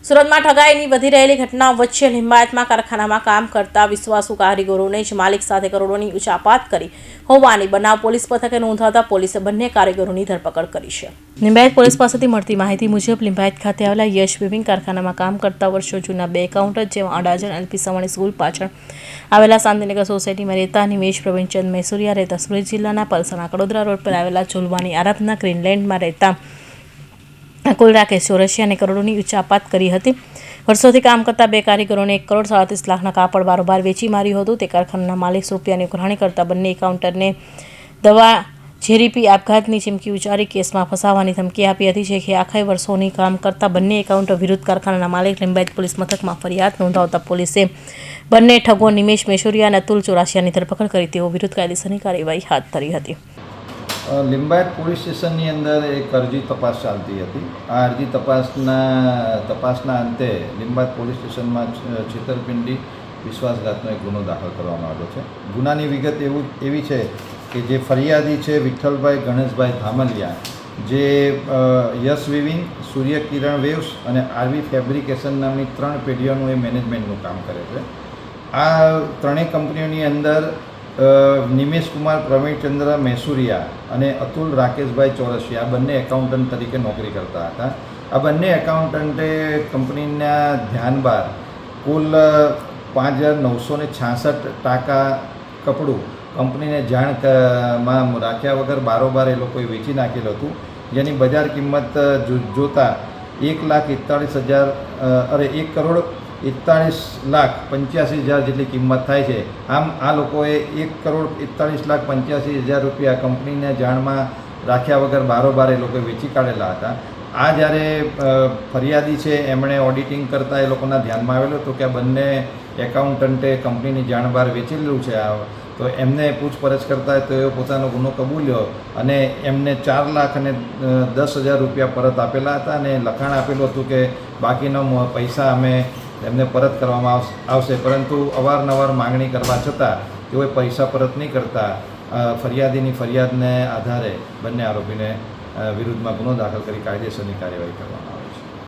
સુરતમાં ઠગાઈની વધી રહેલી ઘટનાઓ વચ્ચે લિંબાયતમાં કારખાનામાં કામ કરતા વિશ્વાસુ કારીગરોને જ માલિક સાથે કરોડોની ઉચાપાત કરી હોવાની બનાવ પોલીસ મથકે નોંધાતા પોલીસે બંને કારીગરોની ધરપકડ કરી છે। લિંબાયત પોલીસ પાસેથી મળતી માહિતી મુજબ લિંબાયત ખાતે આવેલા યશ વિવિંગ કારખાનામાં કામ કરતા વર્ષો જૂના બે એકાઉન્ટર જેમાં અડાજણ એલપી સવાણી સ્કૂલ પાછળ આવેલા શાંતિનગર સોસાયટીમાં રહેતા નિમેશ પ્રવીણચંદ મૈસુરિયા રહેતા સુરત જિલ્લાના પલસાણા કડોદરા રોડ પર આવેલા ઝુલવાની આરાધના ગ્રીનલેન્ડમાં રહેતા અકુલ રાકેશ ચોરસિયાને કરોડોની ઉચાપાત કરી હતી। વર્ષોથી કામ કરતા બે કારીગરોને 1 કરોડ 37 લાખના કાપડ બારોબાર વેચી માર્યું હતું। તે કારખાનાના માલિક રૂપિયાની ઉઘરાણી કરતા બંને એકાઉન્ટરને દવા ઝેરીપી આપઘાતની ચીમકી ઉચ્ચારી કેસમાં ફસાવવાની ધમકી આપી હતી, જે કે આખા વર્ષોની કામ કરતા બંને એકાઉન્ટર વિરુદ્ધ કારખાનાના માલિક લિંબાયત પોલીસ મથકમાં ફરિયાદ નોંધાવતા પોલીસે બંને ઠગો નિમેશ મૈસુરિયા અને અતુલ ચોરસિયાની ધરપકડ કરી તેઓ વિરુદ્ધ કાયદેસરની કાર્યવાહી હાથ ધરી હતી। લિંબાયત પોલીસ સ્ટેશનની અંદર એક અરજી તપાસ ચાલતી હતી। આ અરજી તપાસના અંતે લિંબાયત પોલીસ સ્ટેશનમાં છેતરપિંડી વિશ્વાસઘાતનો એક ગુનો દાખલ કરવામાં આવ્યો છે। ગુનાની વિગત એવી છે કે જે ફરિયાદી છે વિઠ્ઠલભાઈ ગણેશભાઈ ધામલિયા, જે યશ વિવિંગ, સૂર્ય કિરણ વેવ્સ અને આરવી ફેબ્રિકેશન નામની 3 પેઢીઓનું એ મેનેજમેન્ટનું કામ કરે છે। આ ત્રણેય કંપનીઓની અંદર નિમેશ કુમાર પ્રવીણચંદ્ર મૈસુરિયા અને અતુલ રાકેશભાઈ ચોરસિયા બંને એકાઉન્ટન્ટ તરીકે નોકરી કરતા હતા। આ બંને એકાઉન્ટન્ટે કંપનીના ધ્યાન બહાર કુલ 5,966 ટાંકા કપડું કંપનીને જાણમાં રાખ્યા વગર બારોબાર એ લોકોએ વેચી નાખેલું હતું, જેની બજાર કિંમત જોતાં 1,41,000 1 કરોડ 41,85,000 જેટલી કિંમત થાય છે। આમ આ લોકોએ 1,41,85,000 રૂપિયા કંપનીને જાણમાં રાખ્યા વગર બારોબાર એ લોકોએ વેચી કાઢેલા હતા। આ જ્યારે ફરિયાદી છે એમણે ઓડિટિંગ કરતાં એ લોકોના ધ્યાનમાં આવેલું હતું કે આ બંને એકાઉન્ટન્ટે કંપનીની જાણ બહાર વેચેલું છે। તો એમને પૂછપરછ કરતા તો એ પોતાનો ગુનો કબૂલ્યો અને એમને 4,10,000 રૂપિયા પરત આપેલા હતા અને લખાણ આપેલું હતું કે બાકીના પૈસા અમે એમને પરત કરવામાં આવશે, પરંતુ અવારનવાર માંગણી કરવા છતાં તેઓએ પૈસા પરત નહીં કરતા ફરિયાદીની ફરિયાદને આધારે બંને આરોપીને વિરુદ્ધમાં ગુનો દાખલ કરી કાયદેસરની કાર્યવાહી કરવામાં આવી।